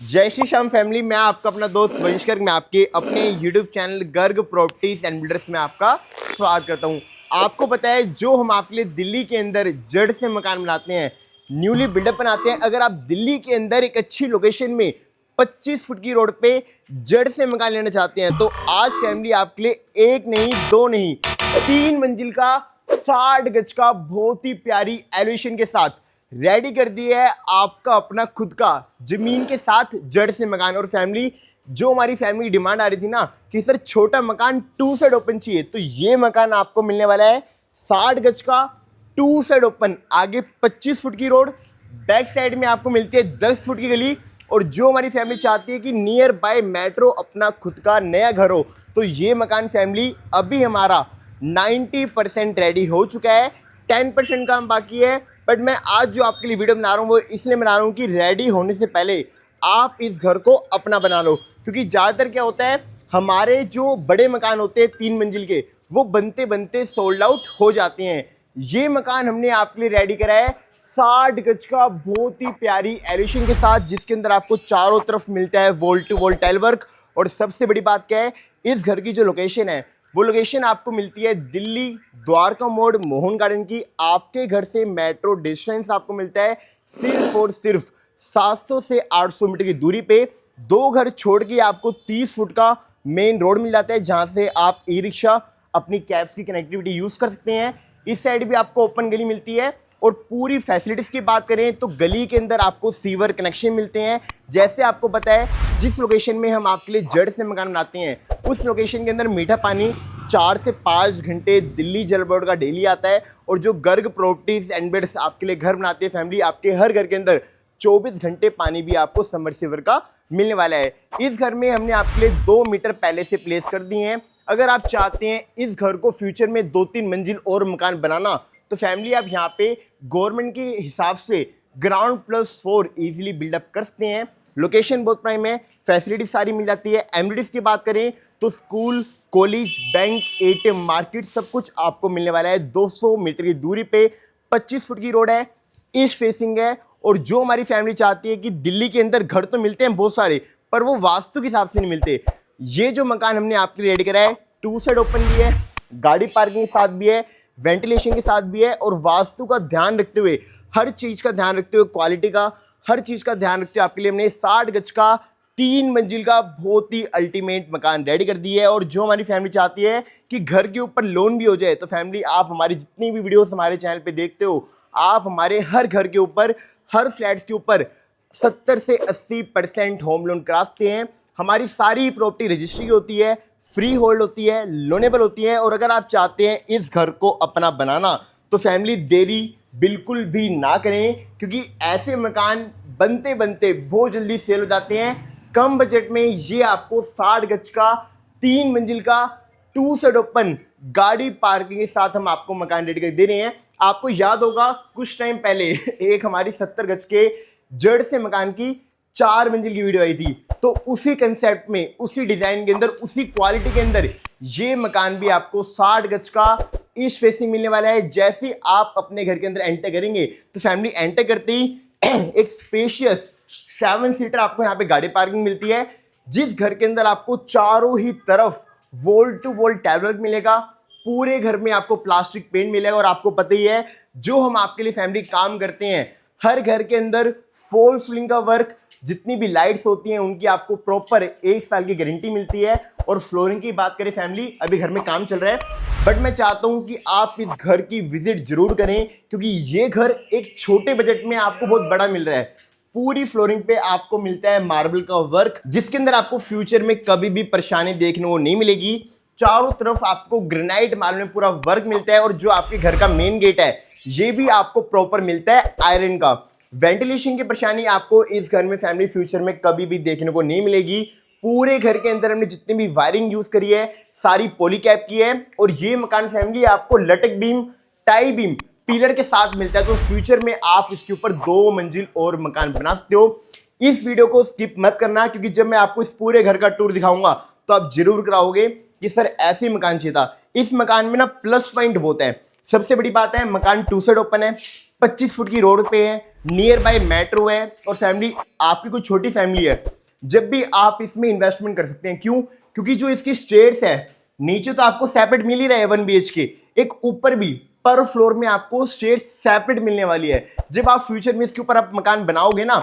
जय श्री श्याम फैमिली। मैं आपका अपना दोस्त वंश गर्ग, मैं आपके अपने YouTube channel Garg properties and builders में आपका स्वागत करता हूं। आपको पता है, जो हम आपके लिए दिल्ली के अंदर जड़ से मकान बनाते हैं, न्यूली बिल्डअप बनाते हैं। अगर आप दिल्ली के अंदर एक अच्छी लोकेशन में 25 फुट की रोड पे जड़ से मकान लेना चाहते हैं, तो आज फैमिली आपके लिए एक नहीं, दो नहीं, 3 मंजिल का 60 गज का बहुत ही प्यारी एलिवेशन के साथ रेडी कर दिया है आपका अपना खुद का जमीन के साथ जड़ से मकान। और फैमिली, जो हमारी फैमिली की डिमांड आ रही थी ना कि सर छोटा मकान 2 साइड ओपन चाहिए, तो ये मकान आपको मिलने वाला है 60 गज का 2 साइड ओपन। आगे 25 फुट की रोड, बैक साइड में आपको मिलती है 10 फुट की गली। और जो हमारी फैमिली चाहती है कि नियर बाय मेट्रो अपना खुद का नया घर हो, तो ये मकान फैमिली अभी हमारा 90% रेडी हो चुका है, 10% काम बाकी है। बट मैं आज जो आपके लिए वीडियो बना रहा हूँ वो इसलिए बना रहा हूँ कि रेडी होने से पहले आप इस घर को अपना बना लो। क्योंकि ज़्यादातर क्या होता है, हमारे जो बड़े मकान होते हैं 3 मंजिल के, वो बनते बनते सोल्ड आउट हो जाते हैं। ये मकान हमने आपके लिए रेडी करा है 60 गज का बहुत ही प्यारी एलिवेशन के साथ, जिसके अंदर आपको चारों तरफ मिलता है wall to wall tile work. और सबसे बड़ी बात क्या है, इस घर की जो लोकेशन है वो लोकेशन आपको मिलती है दिल्ली द्वारका मोड़ मोहन गार्डन की। आपके घर से मेट्रो डिस्टेंस आपको मिलता है सिर्फ और सिर्फ 700 से 800 मीटर की दूरी पे। 2 घर छोड़ के आपको 30 फुट का मेन रोड मिल जाता है, जहां से आप ई रिक्शा अपनी कैब्स की कनेक्टिविटी यूज कर सकते हैं। इस साइड भी आपको ओपन गली मिलती है। और पूरी फैसिलिटीज की बात करें तो गली के अंदर आपको सीवर कनेक्शन मिलते हैं। जैसे आपको पता है, जिस लोकेशन में हम आपके लिए जड़ से मकान बनाते हैं, उस लोकेशन के अंदर मीठा पानी 4 से 5 घंटे दिल्ली जल बोर्ड का डेली आता है। और जो गर्ग प्रॉपर्टीज एंड बिल्डर्स आपके लिए घर बनाते हैं फैमिली, आपके हर घर के अंदर 24 घंटे पानी भी आपको समरसीवर का मिलने वाला है। इस घर में हमने आपके लिए 2 मीटर पहले से प्लेस कर दिए हैं। अगर आप चाहते हैं इस घर को फ्यूचर में 2-3 मंजिल और मकान बनाना, तो फैमिली आप यहाँ पे गवर्नमेंट के हिसाब से ग्राउंड +4 इजीली बिल्डअप कर सकते हैं। लोकेशन बहुत प्राइम है, फैसिलिटी सारी मिल जाती है। एमिनिटीज की बात करें तो school, college, bank, ATM, market सब कुछ आपको मिलने वाला है 200 मीटर की दूरी पे। 25 फुट की रोड है, ईस्ट फेसिंग है। और जो हमारी फैमिली चाहती है कि दिल्ली के अंदर घर तो मिलते हैं बहुत सारे, पर वो वास्तु के हिसाब से नहीं मिलते। ये जो मकान हमने आपके लिए रेडी करा है 2 साइड ओपन भी है, गाड़ी पार्किंग के साथ भी है, वेंटिलेशन के साथ भी है। और वास्तु का ध्यान रखते हुए, हर चीज़ का ध्यान रखते हुए, क्वालिटी का हर चीज़ का ध्यान रखते हुए आपके लिए हमने 60 गज का 3 मंजिल का बहुत ही अल्टीमेट मकान रेडी कर दी है। और जो हमारी फैमिली चाहती है कि घर के ऊपर लोन भी हो जाए, तो फैमिली आप हमारी जितनी भी वीडियोस हमारे चैनल पे देखते हो, आप हमारे हर घर के ऊपर, हर फ्लैट्स के ऊपर 70 से 80% होम लोन करा सकते हैं। हमारी सारी प्रॉपर्टी रजिस्ट्री की होती है, फ्री होल्ड होती है, लोनेबल होती है। और अगर आप चाहते हैं इस घर को अपना बनाना, तो फैमिली देरी बिल्कुल भी ना करें, क्योंकि ऐसे मकान बनते बनते बहुत जल्दी सेल हो जाते हैं। कम बजट में ये आपको 60 गज का 3 मंजिल का 2 साइड ओपन गाड़ी पार्किंग के साथ हम आपको मकान रेडी कर दे रहे हैं। आपको याद होगा कुछ टाइम पहले एक हमारी 70 गज के जड़ से मकान की 4 मंजिल की वीडियो आई थी, तो उसी कंसेप्ट में, उसी डिजाइन के अंदर, उसी क्वालिटी के अंदर ये मकान भी आपको 60 गज का ईस्ट फेसिंग मिलने वाला है। जैसे ही आप अपने घर के अंदर एंटर करेंगे, तो फैमिली एंटर करते ही एक स्पेशियस 7 सीटर आपको यहाँ पे गाड़ी पार्किंग मिलती है, जिस घर के अंदर आपको चारों ही तरफ wall to wall tile work मिलेगा। पूरे घर में आपको प्लास्टिक पेंट मिलेगा। और आपको पता ही है, जो हम आपके लिए फैमिली काम करते हैं, हर घर के अंदर फॉल सीलिंग का वर्क, जितनी भी लाइट्स होती हैं उनकी आपको प्रॉपर 1 साल की गारंटी मिलती है। और फ्लोरिंग की बात करें फैमिली, अभी घर में काम चल रहा है, बट मैं चाहता हूं कि आप इस घर की विजिट जरूर करें, क्योंकि ये घर एक छोटे बजट में आपको बहुत बड़ा मिल रहा है। पूरी फ्लोरिंग पे आपको मिलता है मार्बल का वर्क, जिसके अंदर आपको फ्यूचर में कभी भी परेशानी देखने को नहीं मिलेगी। चारों तरफ आपको ग्रेनाइट मार्बल में पूरा वर्क मिलता है। और जो आपके घर का मेन गेट है, ये भी आपको प्रॉपर मिलता है आयरन का। वेंटिलेशन की परेशानी आपको इस घर में फैमिली फ्यूचर में कभी भी देखने को नहीं मिलेगी। पूरे घर के अंदर हमने जितनी भी वायरिंग यूज करी है, सारी पॉलीकैप की है। और ये मकान फैमिली आपको लटक बीम, टाई बीम, पिलर के साथ मिलता है। तो फ्यूचर में आप इसके ऊपर 2 मंजिल और मकान बना सकते हो। इस वीडियो को स्किप मत करना, क्योंकि जब मैं आपको इस पूरे घर का टूर दिखाऊंगा, तो आप जरूर कराओगे कि सर ऐसे मकान चाहिए था। इस मकान में ना प्लस पॉइंट बहुत है। सबसे बड़ी बात है, मकान 2 साइड ओपन है, 25 फुट की रोड पे है, नियर बाय मेट्रो है, और फैमिली आपकी कोई छोटी फैमिली है, जब भी आप इसमें इन्वेस्टमेंट कर सकते हैं। क्यों? क्योंकि जो इसकी स्टेयर्स है, नीचे तो आपको सेपरेट मिल ही रहा है 1 BHK, एक ऊपर भी पर फ्लोर में आपको स्टेयर्स सेपरेट मिलने वाली है। जब आप फ्यूचर में इसके ऊपर आप मकान बनाओगे ना,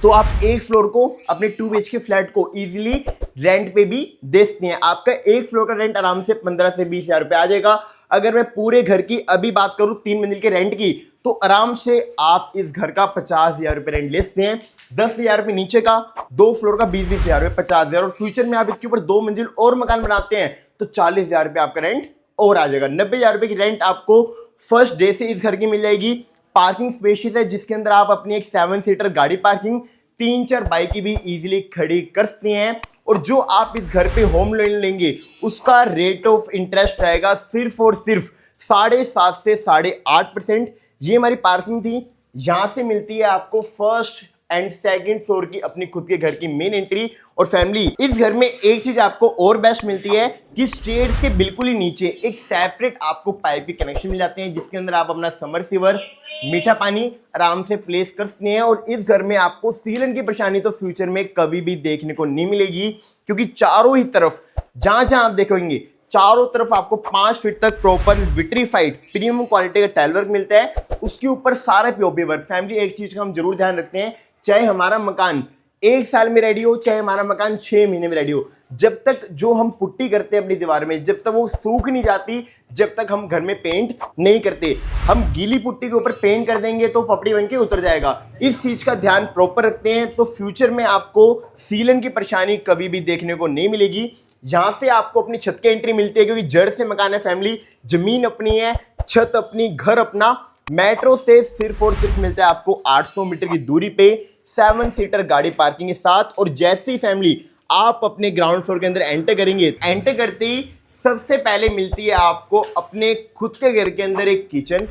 तो आप एक फ्लोर को अपने 2 BHK फ्लैट को इजीली रेंट पे भी दे सकते हैं। आपका एक फ्लोर का रेंट आराम से 15 से 20 हजार रुपए आ जाएगा। अगर मैं पूरे घर की अभी बात करूं 3 मंजिल के रेंट की, तो आराम से आप इस घर का 50,000 रुपए रेंट ले सकते हैं। 10,000 रुपए नीचे का, 2 फ्लोर का 20-20 हजार रुपए, 50,000। और फ्यूचर में आप इसके ऊपर 2 मंजिल और मकान बनाते हैं तो 40,000 रुपए आपका रेंट और आ जाएगा। 90,000 रुपए की रेंट आपको फर्स्ट डे से इस घर की मिल जाएगी। पार्किंग स्पेशियस है, जिसके अंदर आप अपनी एक 7 सीटर गाड़ी पार्किंग, 3-4 बाइकें भी इजीली खड़ी कर सकते हैं। और जो आप इस घर पे होम लोन लेंगे, उसका रेट ऑफ इंटरेस्ट रहेगा सिर्फ और सिर्फ 7.5 से 8.5%। ये हमारी पार्किंग थी। यहां से मिलती है आपको फर्स्ट एंड सेकंड फ्लोर की अपनी खुद के घर की मेन एंट्री। और फैमिली, इस घर में एक चीज आपको और बेस्ट मिलती है कि स्टेयर्स के बिल्कुल ही नीचे एक सेपरेट आपको पाइप के कनेक्शन मिल जाते हैं, जिसके अंदर आप अपना समरसीवर, मीठा पानी आराम से प्लेस कर सकते हैं। और इस घर में आपको सीलन की परेशानी तो फ्यूचर में कभी भी देखने को नहीं मिलेगी, क्योंकि चारों ही तरफ जहां जहां आप देखेंगे, चारों तरफ आपको 5 फीट तक प्रॉपर विट्रीफाइड प्रीमियम क्वालिटी का टाइल वर्क मिलता है। उसके ऊपर सारा पीओपी वर्क। फैमिली, एक चीज का हम जरूर ध्यान रखते हैं, चाहे हमारा मकान 1 साल में रेडी हो, चाहे हमारा मकान 6 महीने में रेडी हो, जब तक जो हम पुट्टी करते हैं अपनी दीवार में, जब तक वो सूख नहीं जाती, जब तक हम घर में पेंट नहीं करते। हम गीली पुट्टी के ऊपर पेंट कर देंगे तो पपड़ी बन के उतर जाएगा। इस चीज का ध्यान प्रॉपर रखते हैं तो फ्यूचर में आपको सीलन की परेशानी कभी भी देखने को नहीं मिलेगी। यहां से आपको अपनी छत की एंट्री मिलती है, क्योंकि जड़ से मकान है फैमिली, जमीन अपनी है, छत अपनी, घर अपना। मेट्रो से सिर्फ और सिर्फ मिलता है आपको 800 मीटर की दूरी पे 7 सीटर गाड़ी पार्किंग के साथ। और जैसी फैमिली आप अपने ग्राउंड फ्लोर के अंदर एंटर करेंगे, एंटर करते ही सबसे पहले मिलती है आपको अपने खुद के घर के अंदर एक किचन।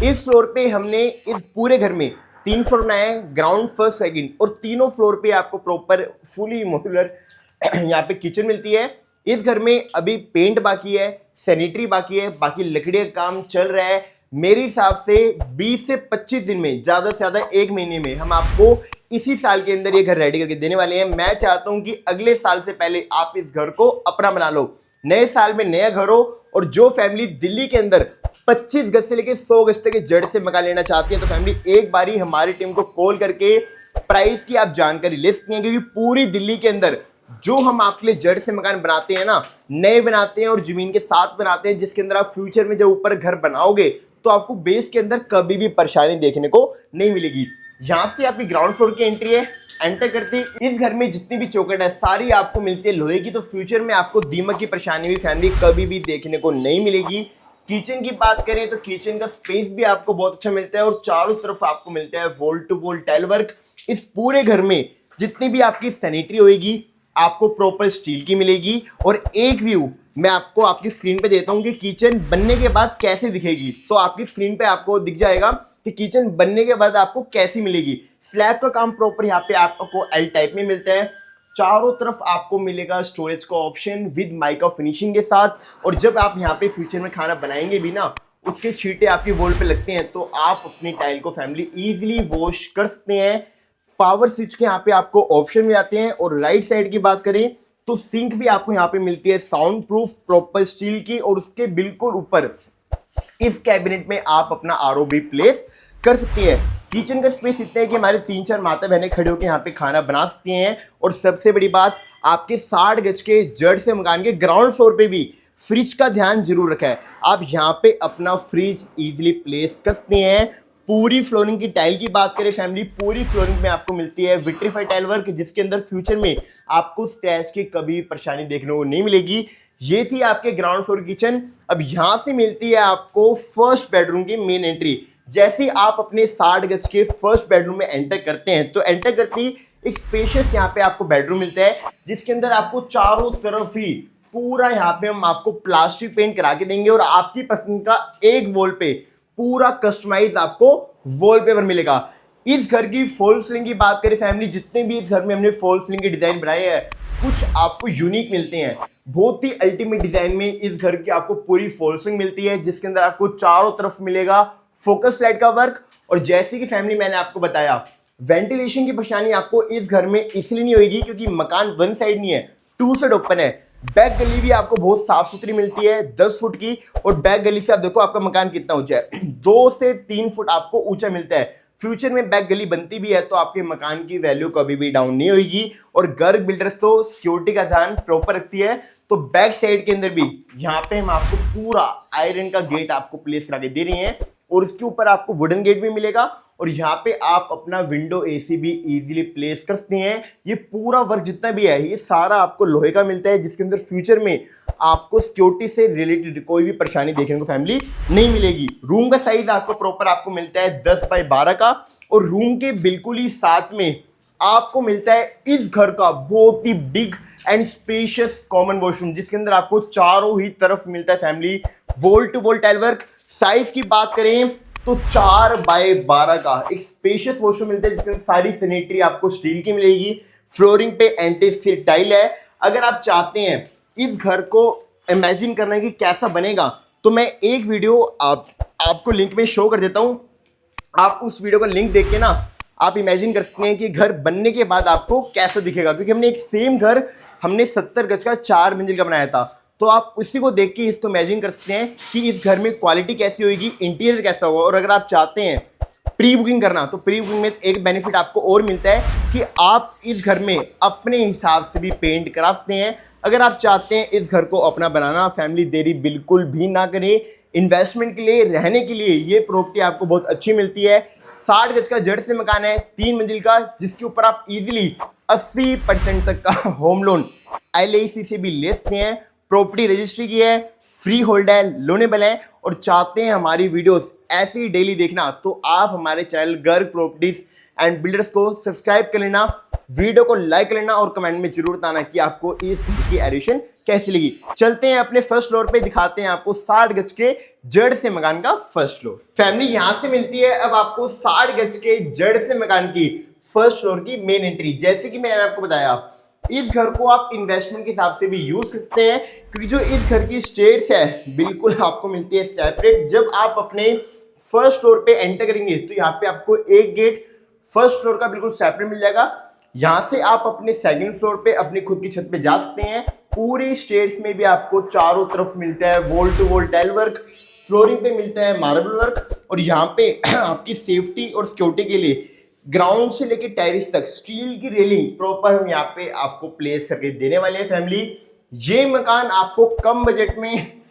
इस फ्लोर पे हमने इस पूरे घर में 3 फ्लोर बनाए हैं, ग्राउंड, फर्स्ट, सेकंड, और तीनों फ्लोर पे आपको प्रॉपर फुली मॉड्यूलर यहाँ पे किचन मिलती है। इस घर में अभी पेंट बाकी है, सैनिटरी बाकी है, बाकी लकड़ी का काम चल रहा है। मेरे हिसाब से 20 से 25 दिन में, ज्यादा से ज्यादा 1 महीने में हम आपको इसी साल के अंदर ये घर रेडी करके देने वाले हैं। मैं चाहता हूं कि अगले साल से पहले आप इस घर को अपना बना लो, नए साल में नया घर हो। और जो फैमिली दिल्ली के अंदर 25 गज से लेकर 100 गज तक के जड़ से मकान लेना चाहती है, तो फैमिली एक बारी हमारी टीम को कॉल करके प्राइस की आप जानकारी ले सकते हैं। क्योंकि पूरी दिल्ली के अंदर जो हम आपके लिए जड़ से मकान बनाते हैं ना, नए बनाते हैं और जमीन के साथ बनाते हैं, जिसके अंदर आप फ्यूचर में जब ऊपर घर बनाओगे तो आपको बेस के अंदर कभी भी परेशानी देखने को नहीं मिलेगी। यहां से आपकी ग्राउंड फ्लोर की एंट्री है। एंटर करते ही इस घर में जितनी भी चौखट है सारी आपको मिलती है लोहे की, तो फ्यूचर में आपको दीमक की परेशानी भी फैमिली कभी भी देखने को नहीं मिलेगी। किचन की बात करें तो किचन का स्पेस भी आपको बहुत अच्छा मिलता है और चारों तरफ आपको मिलता है wall to wall tile work. इस पूरे घर में जितनी भी आपकी सैनिटरी होगी आपको प्रॉपर स्टील की मिलेगी। और एक व्यू मैं आपको आपकी स्क्रीन पे देता हूं कि किचन बनने के बाद कैसे दिखेगी। तो आपकी स्क्रीन पे आपको दिख जाएगा कि किचन बनने के बाद आपको कैसी मिलेगी। स्लैब का काम प्रॉपर यहाँ पे आपको एल टाइप में मिलता है। चारों तरफ आपको मिलेगा स्टोरेज का ऑप्शन विद माइका फिनिशिंग के साथ। और जब आप यहाँ पे फ्यूचर में खाना बनाएंगे भी ना, उसके छींटे आपकी वॉल पे लगते हैं तो आप अपनी टाइल को फैमिली इजीली वॉश कर सकते हैं। पावर स्विच के यहाँ पे आपको ऑप्शन मिल जाते हैं। और राइट साइड की बात करें तो सिंक भी आपको यहाँ पे मिलती है साउंड प्रूफ प्रॉपर स्टील की। और उसके बिल्कुल ऊपर इस कैबिनेट में आप अपना आरओ भी प्लेस कर सकते हैं। किचन का स्पेस इतना है कि हमारे 3-4 माता बहनें खड़े होकर यहाँ पे खाना बना सकती हैं। और सबसे बड़ी बात, आपके 60 गज के जड़ से मकान के ग्राउंड फ्लोर पे भी फ्रिज का ध्यान जरूर रखा है। आप यहाँ पे अपना फ्रिज इजीली प्लेस कर सकते हैं। पूरी फ्लोरिंग की टाइल की बात करें फैमिली, पूरी फ्लोरिंग में आपको मिलती है विट्रीफाइड टाइल वर्क, जिसके अंदर फ्यूचर में आपको स्क्रैच की कभी परेशानी देखने को नहीं मिलेगी। ये थी आपके ग्राउंड फ्लोर किचन। अब यहाँ से मिलती है आपको फर्स्ट बेडरूम की मेन एंट्री। जैसे ही आप अपने 60 गज के फर्स्ट बेडरूम में एंटर करते हैं तो एंटर करते ही एक स्पेशियस यहाँ पे आपको बेडरूम मिलता है, जिसके अंदर आपको चारों तरफ ही पूरा यहाँ पे हम आपको प्लास्टिक पेंट करा के देंगे। और आपकी पसंद का एक वॉल पे पूरा कस्टमाइज आपको वॉलपेपर मिलेगा। इस घर की फॉल सीलिंग की बात करें फैमिली, जितने भी इस घर में हमने फॉल सीलिंग के डिजाइन बनाए हैं कुछ आपको यूनिक मिलते हैं। बहुत ही अल्टीमेट डिजाइन में इस घर की आपको पूरी फॉल सीलिंग मिलती है, जिसके अंदर आपको चारों तरफ मिलेगा फोकस लाइट का वर्क। और जैसे कि फैमिली मैंने आपको बताया, वेंटिलेशन की परेशानी आपको इस घर में इसलिए नहीं होगी क्योंकि मकान वन साइड नहीं है, टू साइड ओपन है। बैक गली भी आपको बहुत साफ सुथरी मिलती है 10 फुट की। और बैक गली से आप देखो आपका मकान कितना ऊंचा है 2 से 3 फुट आपको ऊंचा मिलता है। फ्यूचर में बैक गली बनती भी है तो आपके मकान की वैल्यू कभी भी डाउन नहीं होगी। और गर्ग बिल्डर्स तो सिक्योरिटी का ध्यान प्रॉपर रखती है, तो बैक साइड के अंदर भी यहाँ पे हम आपको पूरा आयरन का गेट आपको प्लेस करा के दे रही हैं। और उसके ऊपर आपको वुडन गेट भी मिलेगा और यहाँ पे आप अपना विंडो एसी भी इजीली प्लेस कर सकते हैं। ये पूरा वर्क जितना भी है ये सारा आपको लोहे का मिलता है, जिसके अंदर फ्यूचर में आपको सिक्योरिटी से रिलेटेड कोई भी परेशानी देखने को फैमिली नहीं मिलेगी। रूम का साइज आपको प्रॉपर आपको मिलता है 10 बाय 12 का। और रूम के बिल्कुल ही साथ में आपको मिलता है इस घर का बहुत ही big and spacious common washroom, जिसके अंदर आपको चारों ही तरफ मिलता है family wall to wall tile work. Size की बात करें तो 4 बाय 12 का एक स्पेशियस वॉशरूम मिलता है, जिसके अंदर सारी सैनिटरी आपको स्टील की मिलेगी। फ्लोरिंग पे एंटी स्किड टाइल है। अगर आप चाहते हैं इस घर को इमेजिन करना है कि कैसा बनेगा, तो मैं एक वीडियो आपको लिंक में शो कर देता हूं। आप उस वीडियो का लिंक देख के ना आप इमेजिन कर सकते हैं कि घर बनने के बाद आपको कैसा दिखेगा, क्योंकि हमने एक सेम घर हमने 70 गज का 4 मंजिल का बनाया था। तो आप उसी को देख के इसको इमेजिन कर सकते हैं कि इस घर में क्वालिटी कैसी होगी, इंटीरियर कैसा होगा। और अगर आप चाहते हैं प्री बुकिंग करना, तो प्री बुकिंग में एक बेनिफिट आपको और मिलता है कि आप इस घर में अपने हिसाब से भी पेंट करा सकते हैं। अगर आप चाहते हैं इस घर को अपना बनाना, फैमिली देरी बिल्कुल भी ना करें। इन्वेस्टमेंट के लिए, रहने के लिए ये प्रॉपर्टी आपको बहुत अच्छी मिलती है। 60 गज का जड़ से मकान है 3 मंजिल का, जिसके ऊपर आप इजीली 80% तक का होम लोन LIC से भी ले सकते हैं। प्रॉपर्टी रजिस्ट्री की है, फ्री होल्ड है, लोनेबल है। और चाहते हैं हमारी वीडियोस ऐसे ही डेली देखना, तो आप हमारे channel Garg properties and builders को सब्सक्राइब कर लेना, वीडियो को लाइक कर लेना और कमेंट में जरूर बताना कि आपको इस घर की एडिशन कैसी लगी। चलते हैं अपने फर्स्ट फ्लोर पे, दिखाते हैं आपको 60 गज के जड़ से मकान का फर्स्ट फ्लोर। फैमिली यहां से मिलती है अब आपको 60 गज के जड़ से मकान की फर्स्ट फ्लोर की मेन एंट्री। जैसे कि मैंने आपको बताया, इस घर को आप इन्वेस्टमेंट के हिसाब से भी यूज कर सकते हैं, क्योंकि जो इस घर की स्टेयर्स है बिल्कुल आपको मिलती है सेपरेट। जब आप अपने फर्स्ट फ्लोर पे एंटर करेंगे तो यहाँ पे आपको एक गेट फर्स्ट फ्लोर का बिल्कुल सेपरेट मिल जाएगा। यहाँ से आप अपने सेकंड फ्लोर पे अपनी खुद की छत पे जा सकते हैं। पूरी स्टेयर्स में भी आपको चारों तरफ मिलता है wall to wall tile work, flooring पे मिलता है मार्बल वर्क। और यहाँ पे आपकी सेफ्टी और सिक्योरिटी के लिए ग्राउंड से लेके टेरिस तक स्टील की रेलिंग प्रॉपर हम यहाँ पे आपको प्लेस करके देने वाले हैं। फैमिली ये मकान आपको कम बजट में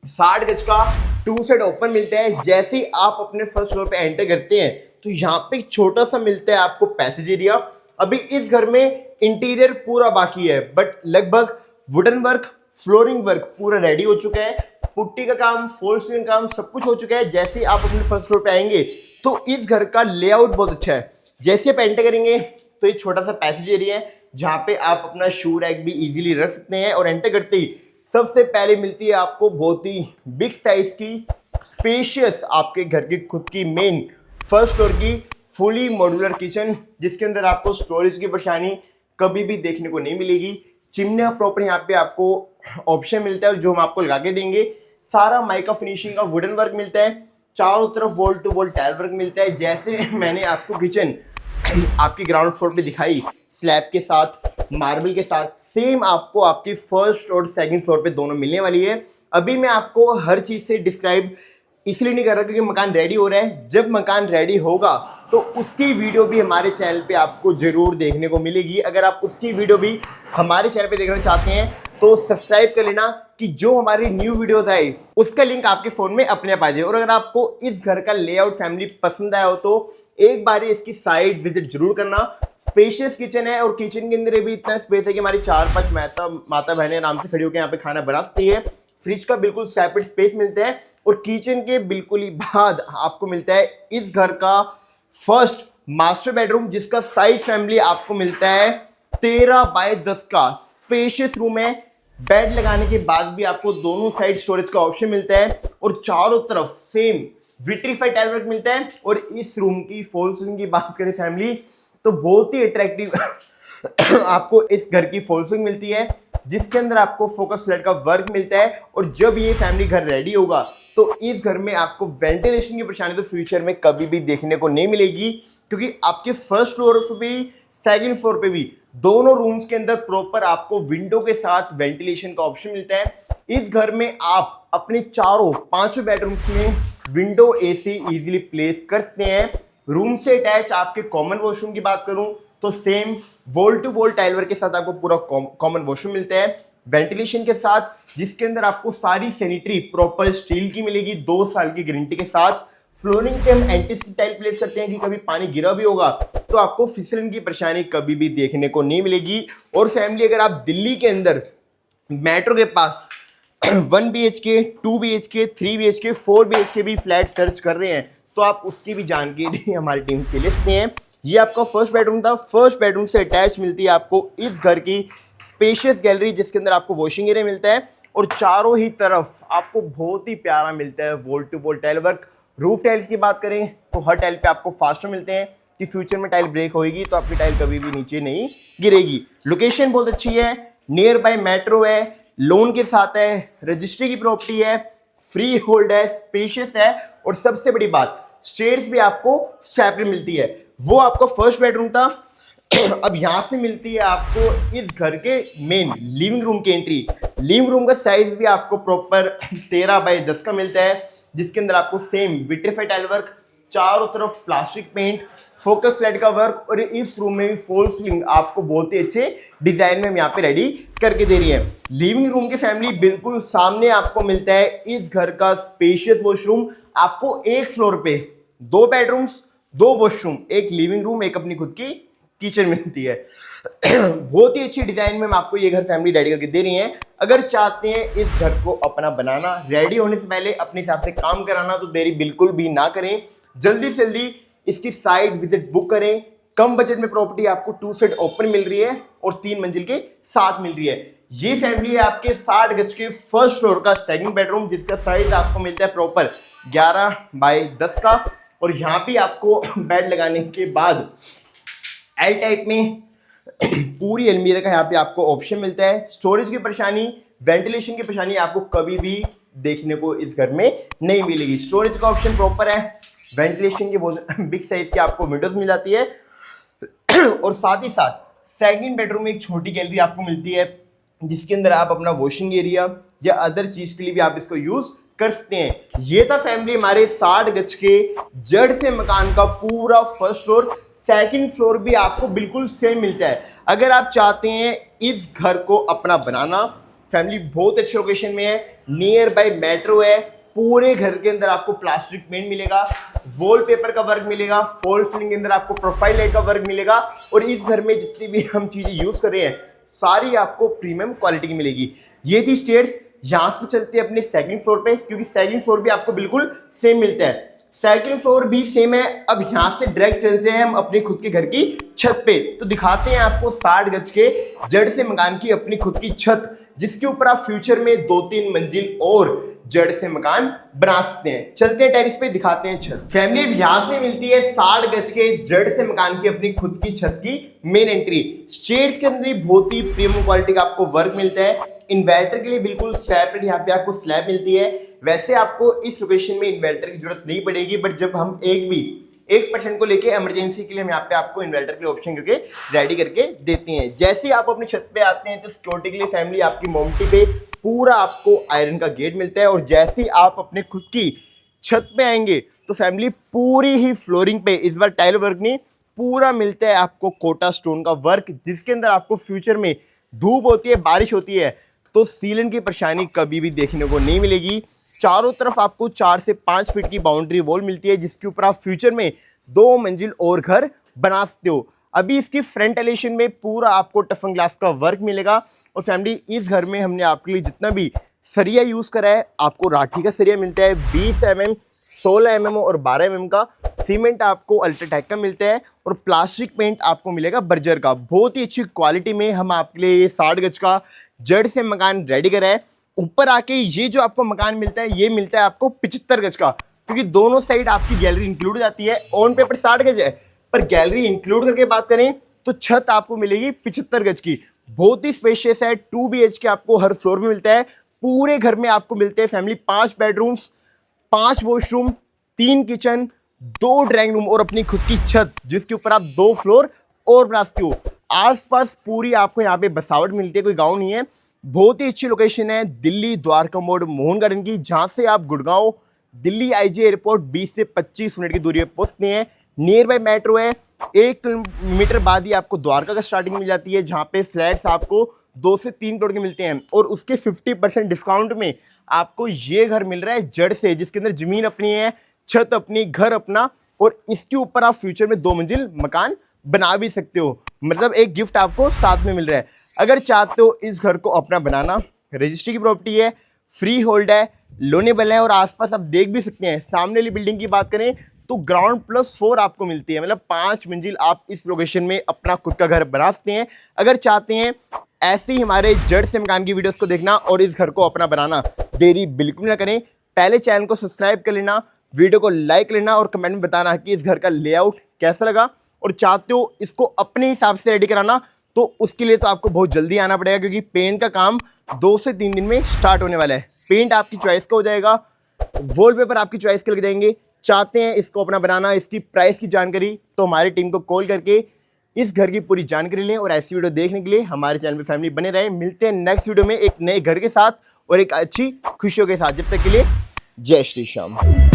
60 गज का 2 साइड ओपन मिलता है। जैसे ही आप अपने फर्स्ट फ्लोर पे एंटर करते हैं तो यहाँ पे छोटा सा मिलता है आपको पैसेज एरिया। अभी इस घर में इंटीरियर पूरा बाकी है, बट लगभग वुडन वर्क, फ्लोरिंग वर्क पूरा रेडी हो चुका है। पुट्टी का काम, फॉल सीलिंग काम सब कुछ हो चुका है। जैसे ही आप अपने फर्स्ट फ्लोर पे आएंगे तो इस घर का लेआउट बहुत अच्छा है। जैसे आप एंटर करेंगे तो ये छोटा सा पैसेज एरिया है जहाँ पे आप अपना शू रैक भी इजीली रख सकते हैं। और एंटर करते ही सबसे पहले मिलती है आपको बहुत ही बिग साइज की स्पेशियस आपके घर की खुद की मेन फर्स्ट फ्लोर की फुली मॉड्यूलर किचन, जिसके अंदर आपको स्टोरेज की परेशानी कभी भी देखने को नहीं मिलेगी। चिमनी प्रॉपर यहाँ पे आपको ऑप्शन मिलता है जो हम आपको लगा के देंगे। सारा माइका फिनिशिंग का वुडन वर्क मिलता है, चारों तरफ wall to wall tile work मिलता है। जैसे मैंने आपको किचन आपकी ग्राउंड फ्लोर पे दिखाई स्लैब के साथ, मार्बल के साथ, सेम आपको आपकी फर्स्ट और सेकंड फ्लोर पे दोनों मिलने वाली है। अभी मैं आपको हर चीज़ से डिस्क्राइब इसलिए नहीं कर रहा क्योंकि मकान रेडी हो रहा है। जब मकान रेडी होगा तो उसकी वीडियो भी हमारे चैनल पे आपको जरूर देखने को मिलेगी। अगर आप उसकी वीडियो भी हमारे चैनल पे देखना चाहते हैं तो सब्सक्राइब कर लेना कि जो हमारी न्यू वीडियोस आए उसका लिंक आपके फोन में अपने आप आ जाए। और अगर आपको इस घर का लेआउट फैमिली पसंद आया हो तो एक बार इसकी साइड विजिट जरूर करना। स्पेशियस किचन है और किचन के अंदर भी इतना स्पेस है कि हमारी 4-5 माता बहनें आराम से खड़ी होकर यहाँ पे खाना बना सकती है। फ्रिज का बिल्कुल सेपरेट स्पेस मिलता है। और किचन के बिल्कुल ही बाद आपको मिलता है इस घर का फर्स्ट मास्टर बेडरूम, जिसका साइज फैमिली आपको मिलता है 13 बाय 10 का स्पेशियस रूम है। बेड लगाने के बाद भी आपको दोनों साइड स्टोरेज का ऑप्शन मिलता है और चारों तरफ सेम विट्रीफाइड टाइल वर्क मिलता है। और इस रूम की फॉल सीलिंग की बात करें फैमिली तो बहुत ही अट्रैक्टिव आपको इस घर की फॉल सीलिंग मिलती है, जिसके अंदर आपको फोकस लाइट का वर्क मिलता है। और जब ये फैमिली घर रेडी होगा तो इस घर में आपको वेंटिलेशन की परेशानी तो फ्यूचर में कभी भी देखने को नहीं मिलेगी, क्योंकि आपके फर्स्ट फ्लोर पे भी सेकंड फ्लोर पे भी दोनों रूम्स के अंदर प्रॉपर आपको विंडो के साथ वेंटिलेशन का ऑप्शन मिलता है। इस घर में आप अपने पांचों बेडरूम्स में विंडो एसी इजीली प्लेस कर सकते हैं। रूम से अटैच आपके कॉमन वॉशरूम की बात करूं तो सेम वॉल टू वॉल टाइलवर्क के साथ आपको पूरा कॉमन वॉशरूम मिलता है वेंटिलेशन के साथ, जिसके अंदर आपको सारी सैनिटरी प्रॉपर स्टील की मिलेगी 2 साल की गारंटी के साथ। फ्लोरिंग पे हम एंटी-स्लिप टाइल प्लेस करते हैं कि कभी पानी गिरा भी होगा तो आपको फिसलन की परेशानी कभी भी देखने को नहीं मिलेगी। और फैमिली अगर आप दिल्ली के अंदर मेट्रो के पास 1 BHK, 2 BHK, 3 BHK, 4 BHK भी फ्लैट सर्च कर रहे हैं तो आप उसकी भी जानकारी हमारी टीम से ले सकते हैं। ये आपका फर्स्ट बेडरूम था। फर्स्ट बेडरूम से अटैच मिलती है आपको इस घर की स्पेशियस गैलरी, जिसके अंदर आपको वॉशिंग एरिया मिलता है और चारों ही तरफ आपको बहुत ही प्यारा मिलता है wall to wall tile work. Roof tiles की बात करें तो हर टाइल पे आपको फास्टर मिलते हैं कि फ्यूचर में टाइल ब्रेक होगी तो आपकी टाइल कभी भी नीचे नहीं गिरेगी। लोकेशन बहुत अच्छी है, नियर बाय मेट्रो है, लोन के साथ है, रजिस्ट्री की प्रॉपर्टी है, फ्री होल्ड है, स्पेशियस है और सबसे बड़ी बात स्टेयर्स भी आपको सेपरेट मिलती है। वो आपका फर्स्ट बेडरूम था। अब यहां से मिलती है आपको इस घर के मेन लिविंग रूम की एंट्री। लिविंग रूम का साइज भी आपको प्रॉपर 13x10 का मिलता है, जिसके अंदर आपको सेम विट्रीफाइड टाइल वर्क, चारों तरफ प्लास्टिक पेंट, फोकस लाइट का वर्क और इस रूम में भी फॉल सीलिंग आपको बहुत ही अच्छे डिजाइन में हम यहाँ पे रेडी करके दे रही है। लिविंग रूम की फैमिली बिल्कुल सामने आपको मिलता है इस घर का स्पेशियस वॉशरूम। आपको एक फ्लोर पे 2 बेडरूम्स, 2 वॉशरूम, एक लिविंग रूम, एक अपनी खुद की किचन मिलती है। बहुत ही अच्छी डिजाइन में हम आपको ये घर फैमिली रेडी करके दे रही हैं। अगर चाहते हैं इस घर को अपना बनाना, रेडी होने से पहले अपने हिसाब से काम कराना, तो देरी बिल्कुल भी ना करें, जल्दी से जल्दी इसकी साइट विजिट बुक करें। कम बजट में प्रॉपर्टी आपको 2 सेट ओपन मिल रही है और 3 मंजिल के साथ मिल रही है। ये फैमिली है आपके 60 गज के फर्स्ट फ्लोर का सेकंड बेडरूम, जिसका साइज आपको मिलता है प्रॉपर 11x10 का। और यहाँ पे आपको बेड लगाने के बाद एल टाइप में पूरी अलमीरा का यहाँ पे आपको ऑप्शन मिलता है। स्टोरेज की परेशानी, वेंटिलेशन की परेशानी आपको कभी भी देखने को इस घर में नहीं मिलेगी। स्टोरेज का ऑप्शन प्रॉपर है, वेंटिलेशन की बहुत बिग साइज की आपको विंडोज मिल जाती है और साथ ही साथ सेकंड बेडरूम में एक छोटी गैलरी आपको मिलती है, जिसके अंदर आप अपना वॉशिंग एरिया या अदर चीज के लिए भी आप इसको यूज कर सकते हैं। ये था फैमिली हमारे 60 गज के जड़ से मकान का पूरा फर्स्ट फ्लोर। सेकंड फ्लोर भी आपको बिल्कुल सेम मिलता है। अगर आप चाहते हैं इस घर को अपना बनाना, फैमिली बहुत अच्छे लोकेशन में है, नियर बाय मेट्रो है। पूरे घर के अंदर आपको प्लास्टिक पेंट मिलेगा, वॉलपेपर का वर्क मिलेगा, फॉल सीलिंग के अंदर आपको प्रोफाइल लाइट का वर्क मिलेगा और इस घर में जितनी भी हम चीजें यूज कर रहे हैं सारी आपको प्रीमियम क्वालिटी की मिलेगी। ये थी स्टेयर्स। यहां से चलते हैं अपने सेकंड फ्लोर पे, क्योंकि सेकंड फ्लोर भी आपको बिल्कुल सेम मिलता है। सेकंड फ्लोर भी सेम है। अब यहां से डायरेक्ट चलते हैं हम अपने खुद के घर की छत पे, तो दिखाते हैं आपको 60 गज के जड़ से मकान की अपनी खुद की छत, जिसके ऊपर आप फ्यूचर में 2-3 मंजिल और जड़ से मकान बना सकते हैं। चलते हैं टेरिस पे, दिखाते हैं छत। फैमिली यहां से मिलती है 60 गज के जड़ से मकान की अपनी खुद की छत की मेन एंट्री। स्टेयर्स के अंदर बहुत ही प्रीमियम क्वालिटी का आपको वर्क मिलता है। इन्वर्टर के लिए बिल्कुल सेपरेट यहाँ पे आपको स्लैब मिलती है। वैसे आपको इस लोकेशन में इन्वर्टर की जरूरत नहीं पड़ेगी, बट जब हम 1% को लेके इमरजेंसी के लिए हम यहाँ पे आपको इन्वर्टर के लिए ऑप्शन करके रेडी करके देते हैं। जैसे ही आप अपनी छत पे आते हैं तो सिक्योरिटी के लिए फैमिली आपकी मोमटी पे पूरा आपको आयरन का गेट मिलता है। और जैसे ही आप अपने खुद की छत पे आएंगे तो फैमिली पूरी ही फ्लोरिंग पे इस बार टाइल वर्क नहीं, पूरा मिलता है आपको कोटा स्टोन का वर्क, जिसके अंदर आपको फ्यूचर में धूप होती है, बारिश होती है तो सीलन की परेशानी कभी भी देखने को नहीं मिलेगी। चारों तरफ आपको 4 से 5 फीट की बाउंड्री वॉल मिलती है, जिसके ऊपर आप फ्यूचर में 2 मंजिल और घर बना सकते हो। अभी इसकी फ्रंट एलिवेशन में पूरा आपको टफन ग्लास का वर्क मिलेगा। और फैमिली इस घर में हमने आपके लिए जितना भी सरिया यूज करा है, आपको राठी का सरिया मिलता है 20 mm, 16 mm और 12 mm का। सीमेंट आपको अल्ट्राटेक का मिलता है और प्लास्टिक पेंट आपको मिलेगा बर्जर का। बहुत ही अच्छी क्वालिटी में हम आपके लिए ये 60 गज का जड़ से मकान रेडी करा है। ऊपर आके ये जो आपको मकान मिलता है, ये मिलता है आपको 75 गज का, क्योंकि दोनों साइड आपकी गैलरी इंक्लूड हो जाती है। ऑन पेपर 60 गज है, पर गैलरी इंक्लूड करके बात करें तो छत आपको मिलेगी 75 गज की। बहुत ही स्पेशियस है। 2 BHK आपको हर फ्लोर में मिलता है। पूरे घर में आपको मिलते हैं family 5 bedrooms, 5 washroom, 3 kitchen, 2 drawing room और अपनी खुद की छत जिसके ऊपर आप 2 फ्लोर और बना सकते हो। आसपास पूरी आपको यहाँ पे बसावट मिलती है, कोई गांव नहीं है। बहुत ही अच्छी लोकेशन है दिल्ली द्वारका मोड़ मोहन गार्डन की, जहाँ से आप गुड़गांव दिल्ली आईजी एयरपोर्ट 20 से 25 मिनट की दूरी पे पहुँचते हैं। नियर बाय मेट्रो है, 1 किलोमीटर बाद ही आपको द्वारका का स्टार्टिंग मिल जाती है, जहाँ पे फ्लैट्स आपको 2 से 3 करोड़ के मिलते हैं और उसके 50% डिस्काउंट में आपको ये घर मिल रहा है जड़ से, जिसके अंदर जमीन अपनी है, छत अपनी, घर अपना और इसके ऊपर आप फ्यूचर में 2 मंजिल मकान बना भी सकते हो। मतलब एक गिफ्ट आपको साथ में मिल रहा है। अगर चाहते हो इस घर को अपना बनाना, रजिस्ट्री की प्रॉपर्टी है, फ्री होल्ड है, लोनेबल है और आसपास आप देख भी सकते हैं। सामने वाली बिल्डिंग की बात करें तो ग्राउंड +4 आपको मिलती है, मतलब 5 मंजिल आप इस लोकेशन में अपना खुद का घर बना सकते हैं। अगर चाहते हैं ऐसे ही हमारे जड़ से मकान की वीडियोस को देखना और इस घर को अपना बनाना, देरी बिल्कुल ना करें, पहले चैनल को सब्सक्राइब कर लेना, वीडियो को लाइक लेना और कमेंट में बताना कि इस घर का लेआउट कैसा लगा। और चाहते हो इसको अपने हिसाब से रेडी कराना तो उसके लिए तो आपको बहुत जल्दी आना पड़ेगा, क्योंकि पेंट का काम 2 से 3 दिन में स्टार्ट होने वाला है। पेंट आपकी चॉइस का हो जाएगा, वॉलपेपर आपकी चॉइस के लग जाएंगे। चाहते हैं इसको अपना बनाना, इसकी प्राइस की जानकारी, तो हमारी टीम को कॉल करके इस घर की पूरी जानकारी लें। और ऐसी वीडियो देखने के लिए हमारे चैनल पे फैमिली बने रहें। मिलते हैं नेक्स्ट वीडियो में एक नए घर के साथ और एक अच्छी खुशियों के साथ। जब तक के लिए जय श्री श्याम।